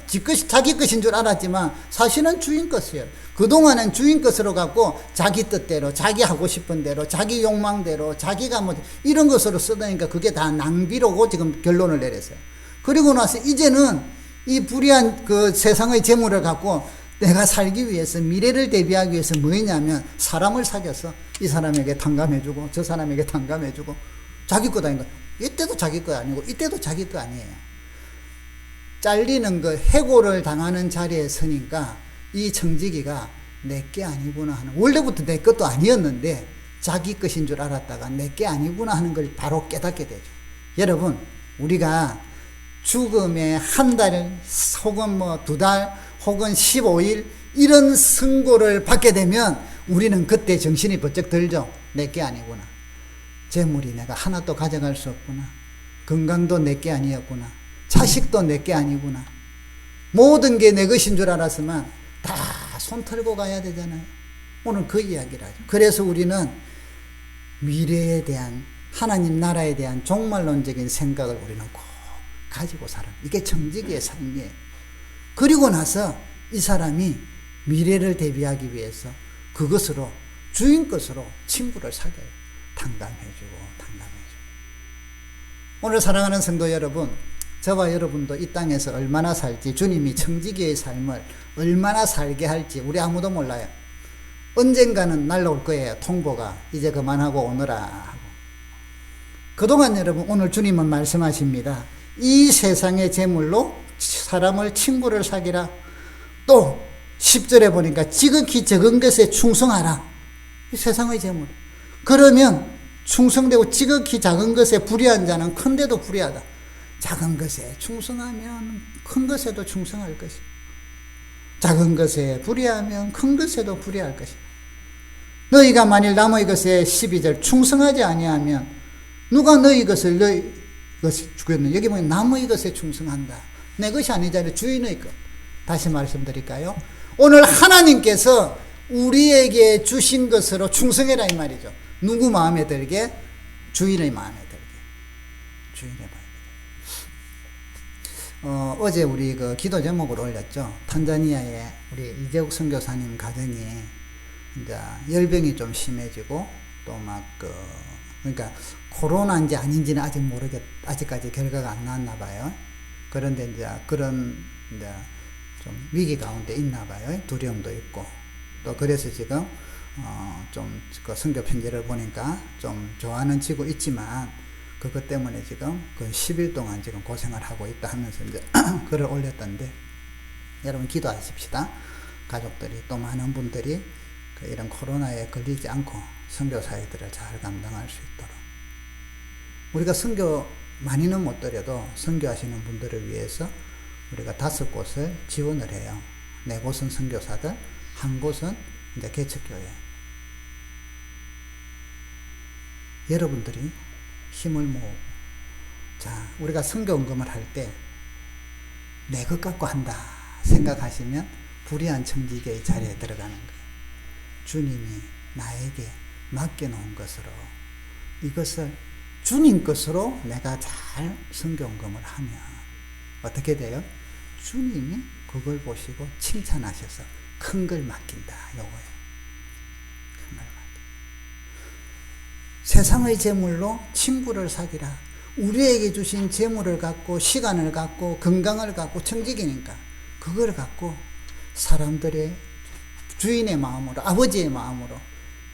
자기 것인 줄 알았지만 사실은 주인 것이에요. 그동안은 주인 것으로 갖고 자기 뜻대로, 자기 하고 싶은 대로, 자기 욕망대로, 자기가 뭐 이런 것으로 쓰다니까 그게 다 낭비로고 지금 결론을 내렸어요. 그리고 나서 이제는 이 불의한 그 세상의 재물을 갖고 내가 살기 위해서 미래를 대비하기 위해서 뭐냐면 사람을 사귀어서 이 사람에게 탕감해주고 저 사람에게 탕감해주고 자기 것 아닌가. 이때도 자기 거 아니고 이때도 자기 거 아니에요. 잘리는 거 해고를 당하는 자리에 서니까 이 청지기가 내 게 아니구나 하는, 원래부터 내 것도 아니었는데 자기 것인 줄 알았다가 내 게 아니구나 하는 걸 바로 깨닫게 되죠. 여러분, 우리가 죽음에 한 달 혹은 뭐 두 달 혹은 15일 이런 선고를 받게 되면 우리는 그때 정신이 번쩍 들죠. 내 게 아니구나. 재물이 내가 하나도 가져갈 수 없구나. 건강도 내 게 아니었구나. 자식도 내 게 아니구나. 모든 게 내 것인 줄 알았으면 다 손 털고 가야 되잖아요. 오늘 그 이야기를 하죠. 그래서 우리는 미래에 대한, 하나님 나라에 대한 종말론적인 생각을 우리는 꼭 가지고 살아요. 이게 청지기의 삶이에요. 그리고 나서 이 사람이 미래를 대비하기 위해서 그것으로 주인 것으로 친구를 사귀어요. 탕감해주고. 오늘 사랑하는 성도 여러분, 저와 여러분도 이 땅에서 얼마나 살지, 주님이 청지기의 삶을 얼마나 살게 할지 우리 아무도 몰라요. 언젠가는 날라올 거예요. 통보가 이제 그만하고 오너라 하고. 그동안 여러분, 오늘 주님은 말씀하십니다. 이 세상의 재물로 사람을 친구를 사귀라. 또 10절에 보니까 지극히 적은 것에 충성하라. 이 세상의 재물. 그러면 충성되고 지극히 작은 것에 불의한 자는 큰 데도 불의하다. 작은 것에 충성하면 큰 것에도 충성할 것이다. 작은 것에 불의하면 큰 것에도 불의할 것이다. 너희가 만일 남의 것에 12절 충성하지 아니하면 누가 너희 것을 너희 것에 주겠느냐. 여기 보면 남의 것에 충성한다. 내 것이 아니잖아요. 주인의 것. 다시 말씀드릴까요? 오늘 하나님께서 우리에게 주신 것으로 충성해라 이 말이죠. 누구 마음에 들게? 주인의 마음에 들게. 주인의 마음에 들게. 어제 우리 그 기도 제목을 올렸죠. 탄자니아의 우리 이재욱 선교사님 가정이 이제 열병이 좀 심해지고 또 막 그러니까 코로나인지 아닌지는 아직까지 결과가 안 나왔나 봐요. 그런데 이제 그런 이제 좀 위기 가운데 있나 봐요. 두려움도 있고. 또 그래서 지금 좀 그 선교 편지를 보니까 좀 좋아는 지고 있지만 그것 때문에 지금 그 10일 동안 지금 고생을 하고 있다 하면서 이제 글을 올렸던데 여러분 기도하십시다. 가족들이 또 많은 분들이 그 이런 코로나에 걸리지 않고 선교 사역들을 잘 감당할 수 있도록 우리가 선교 많이는 못 드려도 선교하시는 분들을 위해서 우리가 5곳을 지원을 해요. 4곳은 선교사들, 1곳은 이제 개척교회. 여러분들이 힘을 모으고, 자, 우리가 선교헌금을 할 때 내 것 갖고 한다 생각하시면 불의한 청지기의 자리에 들어가는 거예요. 주님이 나에게 맡겨놓은 것으로 이것을 주님 것으로 내가 잘 선교헌금을 하면 어떻게 돼요? 주님이 그걸 보시고 칭찬하셔서 큰 걸 맡긴다. 요거예요. 큰 걸 맡긴다. 세상의 재물로 친구를 사귀라. 우리에게 주신 재물을 갖고 시간을 갖고 건강을 갖고 청지기니까 그걸 갖고 사람들의 주인의 마음으로 아버지의 마음으로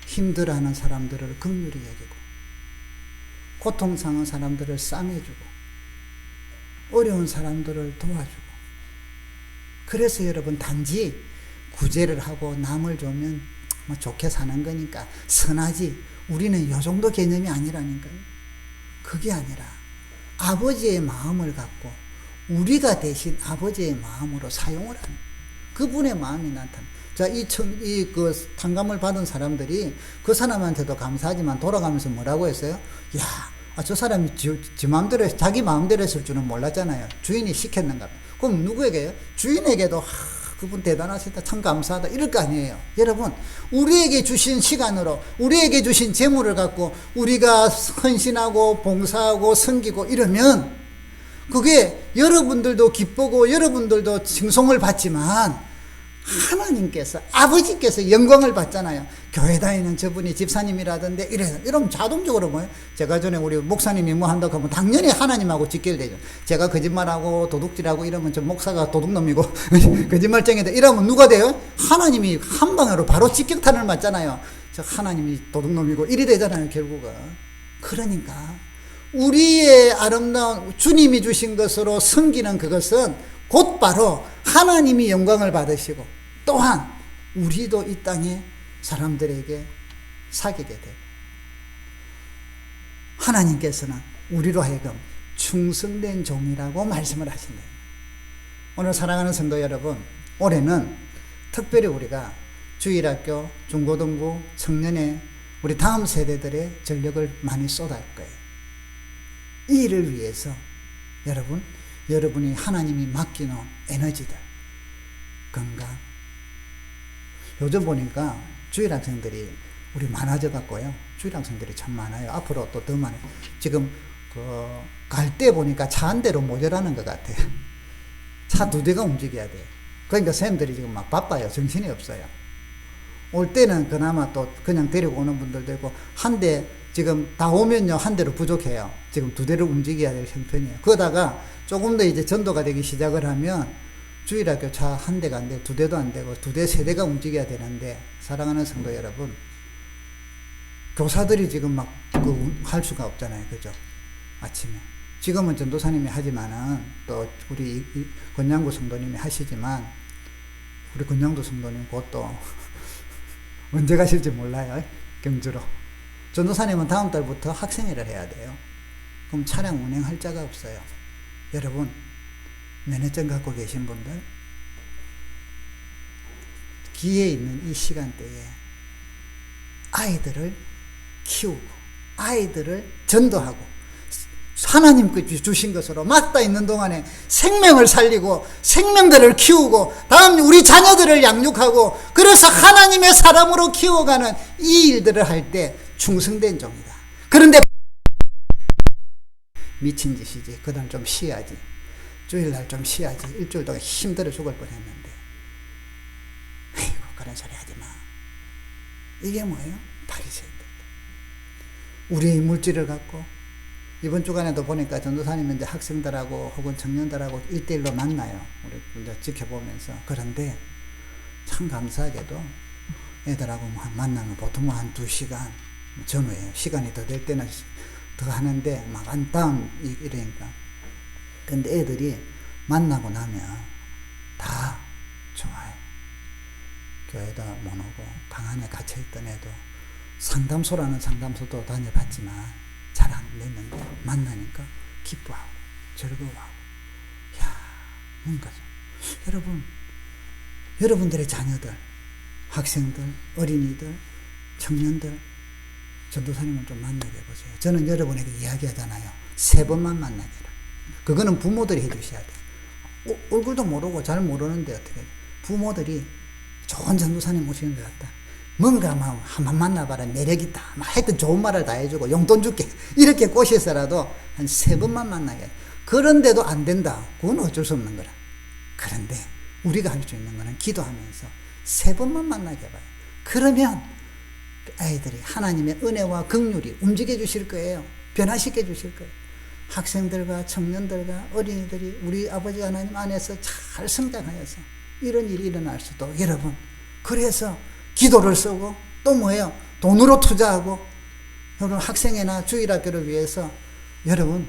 힘들어하는 사람들을 긍휼히 여기고 고통상한 사람들을 싸매주고 어려운 사람들을 도와주고 그래서 여러분 단지 구제를 하고 남을 주면 뭐 좋게 사는 거니까 선하지 우리는 요 정도 개념이 아니라니까요. 그게 아니라 아버지의 마음을 갖고 우리가 대신 아버지의 마음으로 사용을 하는 그분의 마음이 나타나. 자, 그 탕감을 받은 사람들이 그 사람한테도 감사하지만 돌아가면서 뭐라고 했어요? 야, 저 사람이 지 마음대로, 자기 마음대로 했을 줄은 몰랐잖아요. 주인이 시켰는가. 그럼 누구에게요? 주인에게도, 그분 대단하시다. 참 감사하다. 이럴 거 아니에요. 여러분, 우리에게 주신 시간으로, 우리에게 주신 재물을 갖고 우리가 헌신하고 봉사하고 섬기고 이러면 그게 여러분들도 기쁘고 여러분들도 칭송을 받지만 하나님께서 아버지께서 영광을 받잖아요. 교회 다니는 저분이 집사님이라던데 이러면 자동적으로 뭐예요? 제가 전에 우리 목사님이 뭐 한다고 하면 당연히 하나님하고 직결되죠. 제가 거짓말하고 도둑질하고 이러면 저 목사가 도둑놈이고 거짓말쟁이다 이러면 누가 돼요? 하나님이 한 방으로 바로 직격탄을 맞잖아요. 저 하나님이 도둑놈이고 이리 되잖아요 결국은. 그러니까 우리의 아름다운 주님이 주신 것으로 섬기는 그것은 곧바로 하나님이 영광을 받으시고 또한 우리도 이 땅에 사람들에게 사귀게 되고 하나님께서는 우리로 하여금 충성된 종이라고 말씀을 하신다. 오늘 사랑하는 성도 여러분, 올해는 특별히 우리가 주일학교, 중고등부, 청년회 우리 다음 세대들의 전력을 많이 쏟아할 거예요. 이 일을 위해서 여러분이 하나님이 맡겨놓은 에너지들, 건강. 요즘 보니까 주일학생들이 우리 많아져 갖고요. 주일학생들이 참 많아요. 앞으로 또 더 많아요. 지금 갈 때 보니까 차 한 대로 모자라는 것 같아요. 차 2대가 움직여야 돼요. 그러니까 선생님들이 지금 막 바빠요. 정신이 없어요. 올 때는 그나마 또 그냥 데리고 오는 분들도 있고 한 대 지금 다 오면요 한 대로 부족해요. 지금 2대를 움직여야 될 형편이에요. 그러다가 조금 더 이제 전도가 되기 시작을 하면 주일학교 차 한 대가 안 되고 2대도 안 되고 2대, 3대가 움직여야 되는데 사랑하는 성도 여러분, 교사들이 지금 막 할 수가 없잖아요. 그죠? 아침에. 지금은 전도사님이 하지만은 또 우리 권양구 성도님이 하시지만 우리 군양도 성도님 곧 또 언제 가실지 몰라요. 경주로. 전도사님은 다음 달부터 학생회를 해야 돼요. 그럼 차량 운행할 자가 없어요. 여러분, 면허증 갖고 계신 분들, 기회 있는 이 시간대에 아이들을 키우고 아이들을 전도하고 하나님께 주신 것으로 맞닿아 있는 동안에 생명을 살리고 생명들을 키우고 다음 우리 자녀들을 양육하고 그래서 하나님의 사람으로 키워가는 이 일들을 할 때 충성된 종이다. 그런데 미친 짓이지. 그날 좀 쉬어야지. 주일날 좀 쉬어야지. 일주일 동안 힘들어 죽을 뻔했는데 아이고 그런 소리 하지 마. 이게 뭐예요? 바리새인들. 우리의 물질을 갖고 이번 주간에도 보니까 전도사님은 이제 학생들하고 혹은 청년들하고 1대1로 만나요. 우리 이제 지켜보면서. 그런데 참 감사하게도 애들하고 만나면 보통 한 2시간 전후에 시간이 더 될 때는 더 하는데 막 안 다음 이러니까. 근데 애들이 만나고 나면 다 좋아요. 교회도 못 오고 방 안에 갇혀있던 애도 상담소라는 상담소도 다녀봤지만 잘 안 됐는데 만나니까 기뻐하고 즐거워하고 야 뭔가죠. 여러분들의 자녀들, 학생들, 어린이들, 청년들 전도사님을 좀 만나게 해보세요. 저는 여러분에게 이야기하잖아요. 3번만 만나게 해라. 그거는 부모들이 해주셔야 돼요. 얼굴도 모르고 잘 모르는데 어떻게 해요? 부모들이 좋은 전도사님 모시는 것 같다. 뭔가 막 한번 만나봐라. 매력있다. 막 하여튼 좋은 말을 다 해주고 용돈 줄게. 이렇게 꼬셔서라도 한 3번만 만나게. 그런데도 안 된다. 그건 어쩔 수 없는 거라. 그런데 우리가 할 수 있는 거는 기도하면서 3번만 만나게 해봐요. 그러면 아이들이 하나님의 은혜와 긍휼이 움직여 주실 거예요. 변화시켜 주실 거예요. 학생들과 청년들과 어린이들이 우리 아버지 하나님 안에서 잘 성장하여서 이런 일이 일어날 수도. 여러분, 그래서 기도를 쓰고 또 뭐예요? 돈으로 투자하고 여러분 학생회나 주일학교를 위해서 여러분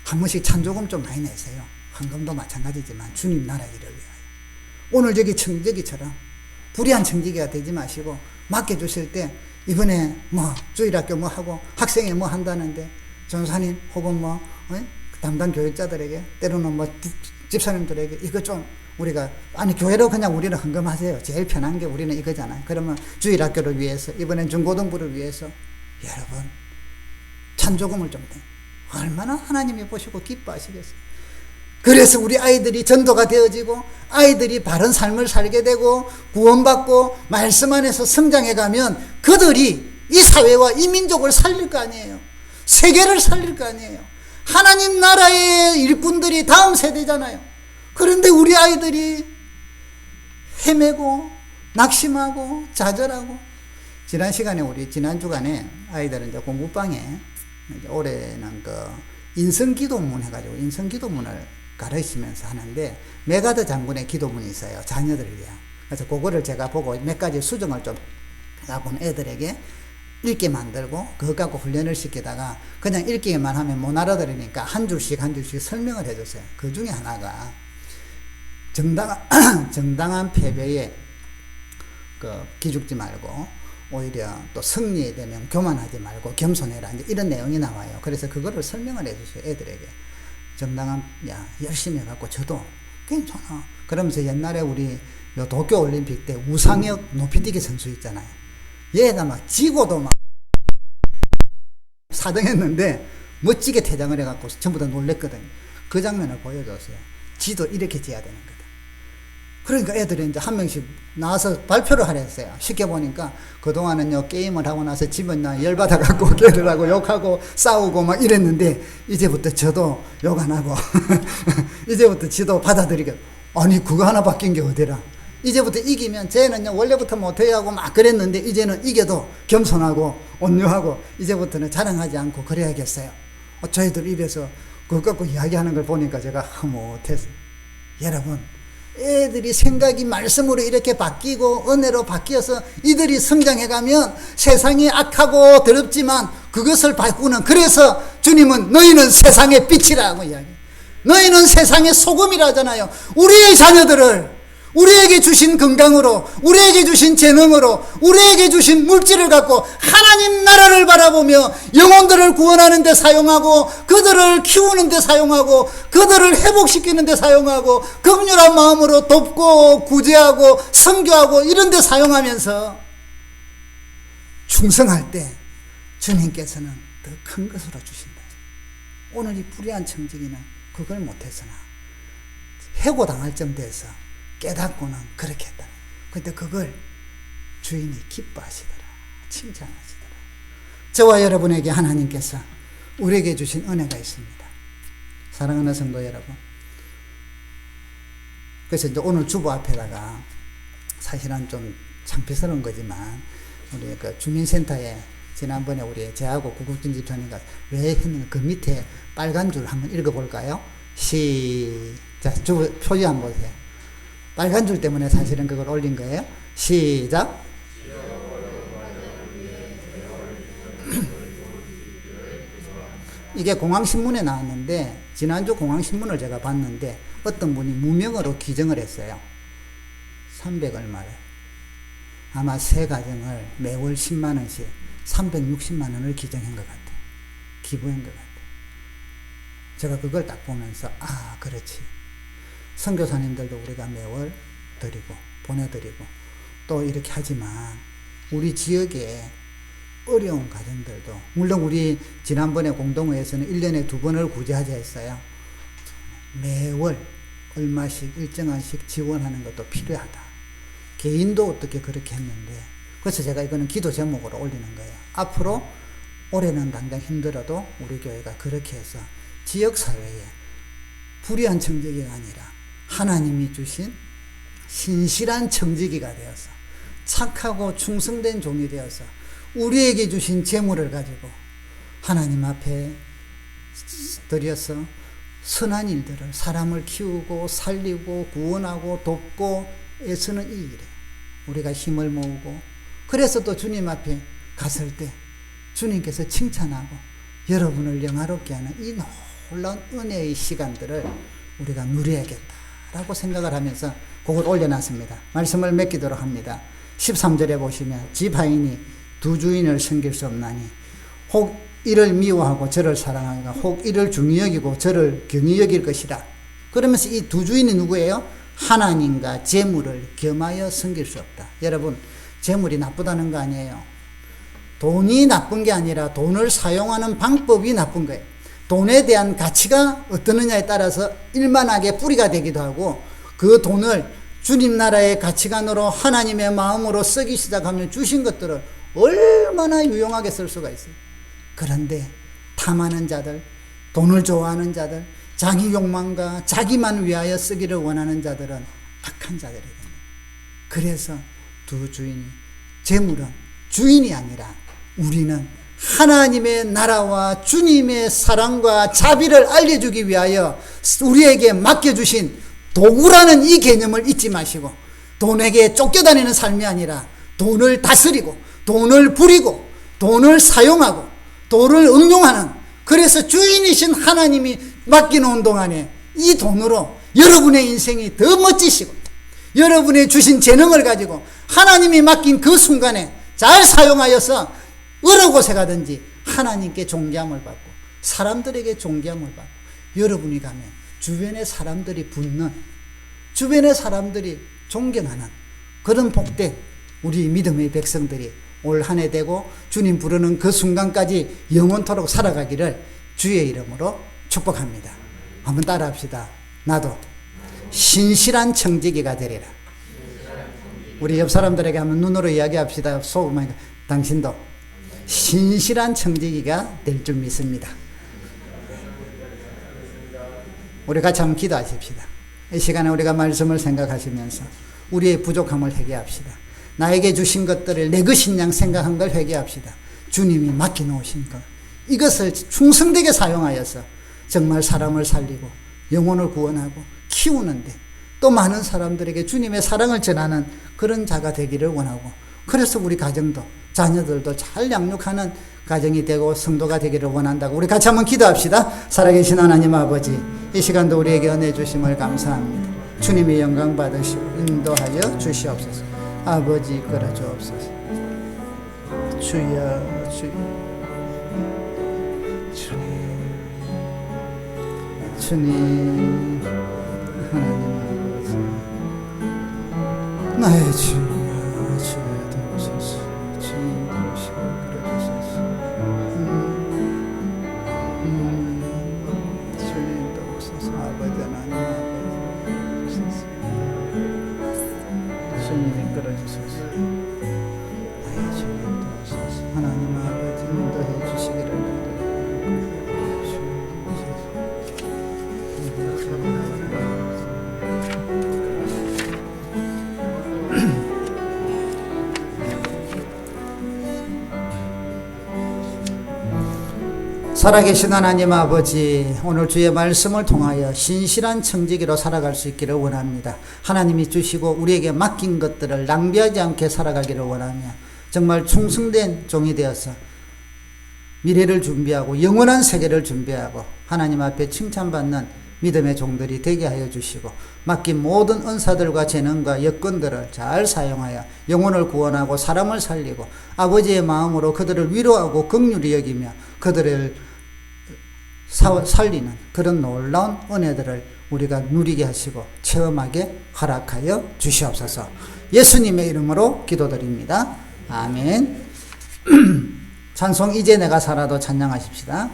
한 번씩 찬조금 좀 많이 내세요. 헌금도 마찬가지지만 주님 나라 일을 위하여. 오늘 저기 청지기처럼 불의한 청지기가 되지 마시고 맡겨주실 때 이번에 뭐 주일학교 뭐 하고 학생회 뭐 한다는데 전사님 혹은 뭐 담당 교육자들에게 때로는 뭐 집사님들에게 이거 좀 우리가 아니 교회로 그냥 우리는 헌금하세요. 제일 편한 게 우리는 이거잖아요. 그러면 주일학교를 위해서 이번엔 중고등부를 위해서 여러분 찬조금을 좀 내. 얼마나 하나님이 보시고 기뻐하시겠어요. 그래서 우리 아이들이 전도가 되어지고 아이들이 바른 삶을 살게 되고 구원받고 말씀 안에서 성장해가면 그들이 이 사회와 이 민족을 살릴 거 아니에요. 세계를 살릴 거 아니에요. 하나님 나라의 일꾼들이 다음 세대잖아요. 그런데 우리 아이들이 헤매고 낙심하고 좌절하고. 지난 시간에 우리 지난 주간에 아이들은 이제 공부방에 이제 올해는 그 인성기도문 해가지고 인성기도문을 가르치면서 하는데 메가드 장군의 기도문이 있어요. 자녀들을 위한. 그래서 그거를 제가 보고 몇 가지 수정을 좀 해갖고 애들에게 읽게 만들고 그것 갖고 훈련을 시키다가 그냥 읽기만 하면 못 알아들으니까 한 줄씩 설명을 해줬어요. 그 중에 하나가 정당한 패배에 기죽지 말고 오히려 또 승리에 되면 교만하지 말고 겸손해라. 이제 이런 내용이 나와요. 그래서 그거를 설명을 해주세요. 애들에게. 열심히 해갖고 저도 괜찮아. 그러면서 옛날에 우리 도쿄올림픽 때 우상혁 높이뛰기 선수 있잖아요. 얘가 막 지고도 막 4등 했는데 멋지게 퇴장을 해갖고 전부 다 놀랬거든요. 그 장면을 보여줬어요. 지도 이렇게 지어야 되는 거다. 그러니까 애들이 이제 한 명씩 나와서 발표를 하랬어요. 쉽게 보니까 그동안은요, 게임을 하고 나서 집은 열받아갖고 걔들하고 욕하고 싸우고 막 이랬는데, 이제부터 저도 욕 안 하고, 이제부터 지도 받아들이게. 아니, 그거 하나 바뀐 게 어디라. 이제부터 이기면, 쟤는요, 원래부터 못해야 하고 막 그랬는데, 이제는 이겨도 겸손하고 온유하고, 이제부터는 자랑하지 않고 그래야겠어요. 저희들 입에서 그거 갖고 이야기하는 걸 보니까 제가 못했어요. 여러분, 애들이 생각이 말씀으로 이렇게 바뀌고 은혜로 바뀌어서 이들이 성장해가면 세상이 악하고 더럽지만 그것을 바꾸는, 그래서 주님은 너희는 세상의 빛이라고 이야기해요. 너희는 세상의 소금이라 하잖아요. 우리의 자녀들을 우리에게 주신 건강으로, 우리에게 주신 재능으로, 우리에게 주신 물질을 갖고 하나님 나라를 바라보며 영혼들을 구원하는 데 사용하고, 그들을 키우는 데 사용하고, 그들을 회복시키는 데 사용하고, 긍휼한 마음으로 돕고 구제하고 선교하고 이런 데 사용하면서 충성할 때 주님께서는 더 큰 것으로 주신다. 오늘 이 불의한 청지기는 그걸 못했으나 해고당할 정도에서 깨닫고는 그렇게 했다. 그런데 그걸 주인이 기뻐하시더라. 칭찬하시더라. 저와 여러분에게 하나님께서 우리에게 주신 은혜가 있습니다. 사랑하는 성도 여러분. 그래서 이제 오늘 주보 앞에다가 사실은 좀 창피스러운 거지만 우리 그 주민센터에 지난번에 우리 저하고 구국진 집사님과 왜 했는가 그 밑에 빨간 줄 한번 읽어볼까요? 시작. 주보 표지 한번 보세요. 빨간 줄 때문에 사실은 그걸 올린 거예요. 시작. 이게 공항신문에 나왔는데 지난주 공항신문을 제가 봤는데 어떤 분이 무명으로 기증을 했어요. 300 얼마를. 아마 세 가정을 매월 10만 원씩 360만 원을 기증한 것 같아요. 기부한 것 같아요. 제가 그걸 딱 보면서 아 그렇지. 선교사님들도 우리가 매월 드리고 보내드리고 또 이렇게 하지만 우리 지역에 어려운 가정들도 물론 우리 지난번에 공동회에서는 1년에 2번을 구제하자 했어요. 매월 얼마씩 일정한씩 지원하는 것도 필요하다. 개인도 어떻게 그렇게 했는데 그래서 제가 이거는 기도 제목으로 올리는 거예요. 앞으로 올해는 당장 힘들어도 우리 교회가 그렇게 해서 지역사회에 불의한 청지기가 아니라 하나님이 주신 신실한 청지기가 되어서 착하고 충성된 종이 되어서 우리에게 주신 재물을 가지고 하나님 앞에 드려서 선한 일들을 사람을 키우고 살리고 구원하고 돕고 애쓰는 이 일에 우리가 힘을 모으고 그래서 또 주님 앞에 갔을 때 주님께서 칭찬하고 여러분을 영화롭게 하는 이 놀라운 은혜의 시간들을 우리가 누려야겠다라고 생각을 하면서 그걸 올려놨습니다. 말씀을 맺기도록 합니다. 13절에 보시면 지파인이 두 주인을 섬길 수 없나니 혹 이를 미워하고 저를 사랑하니까 혹 이를 중히 여기고 저를 경히 여길 것이라. 그러면서 이 두 주인이 누구예요? 하나님과 재물을 겸하여 섬길 수 없다. 여러분 재물이 나쁘다는 거 아니에요. 돈이 나쁜 게 아니라 돈을 사용하는 방법이 나쁜 거예요. 돈에 대한 가치가 어떠느냐에 따라서 일만하게 뿌리가 되기도 하고 그 돈을 주님 나라의 가치관으로 하나님의 마음으로 쓰기 시작하면 주신 것들을 얼마나 유용하게 쓸 수가 있어요. 그런데 탐하는 자들, 돈을 좋아하는 자들, 자기 욕망과 자기만 위하여 쓰기를 원하는 자들은 악한 자들이 됩니다. 그래서 두 주인이 재물은 주인이 아니라 우리는 하나님의 나라와 주님의 사랑과 자비를 알려주기 위하여 우리에게 맡겨주신 도구라는 이 개념을 잊지 마시고 돈에게 쫓겨다니는 삶이 아니라 돈을 다스리고 돈을 부리고 돈을 사용하고 돈을 응용하는 그래서 주인이신 하나님이 맡겨놓은 동안에 이 돈으로 여러분의 인생이 더 멋지시고 여러분의 주신 재능을 가지고 하나님이 맡긴 그 순간에 잘 사용하여서 어느 곳에 가든지 하나님께 존귀함을 받고 사람들에게 존귀함을 받고 여러분이 가면 주변의 사람들이 붙는 주변의 사람들이 존경하는 그런 복된 우리 믿음의 백성들이 올 한 해 되고 주님 부르는 그 순간까지 영원토록 살아가기를 주의 이름으로 축복합니다. 한번 따라합시다. 나도 신실한 청지기가 되리라. 우리 옆 사람들에게 한번 눈으로 이야기합시다. 속으로 당신도 신실한 청지기가 될 줄 믿습니다. 우리 같이 한번 기도하십시다. 이 시간에 우리가 말씀을 생각하시면서 우리의 부족함을 회개합시다. 나에게 주신 것들을 내 것인 양 생각한 걸 회개합시다. 주님이 맡겨놓으신 것 이것을 충성되게 사용하여서 정말 사람을 살리고 영혼을 구원하고 키우는데 또 많은 사람들에게 주님의 사랑을 전하는 그런 자가 되기를 원하고 그래서 우리 가정도 자녀들도 잘 양육하는 가정이 되고 성도가 되기를 원한다고 우리 같이 한번 기도합시다. 살아계신 하나님 아버지 이 시간도 우리에게 은혜 주심을 감사합니다. 주님의 영광 받으시고 인도하여 주시옵소서. 아버지 이끌어 주옵소서. 주여 주여 주님 하나님 아버지 나의 주여 주여 되옵소서. 주님 되시고 그러주소서. 주님 되옵소서. 아버지 하나님 아버지 되옵소서. 주님 이끌어주소서. 나의 주님 되옵소서. 하나님 아버지 인도해 주시기를 살아계신 하나님 아버지, 오늘 주의 말씀을 통하여 신실한 청지기로 살아갈 수 있기를 원합니다. 하나님이 주시고 우리에게 맡긴 것들을 낭비하지 않게 살아가기를 원하며 정말 충성된 종이 되어서 미래를 준비하고 영원한 세계를 준비하고 하나님 앞에 칭찬받는 믿음의 종들이 되게 하여 주시고 맡긴 모든 은사들과 재능과 여건들을 잘 사용하여 영혼을 구원하고 사람을 살리고 아버지의 마음으로 그들을 위로하고 긍휼히 여기며 그들을 살리는 그런 놀라운 은혜들을 우리가 누리게 하시고 체험하게 허락하여 주시옵소서. 예수님의 이름으로 기도드립니다. 아멘. 찬송 이제 내가 살아도 찬양하십시다.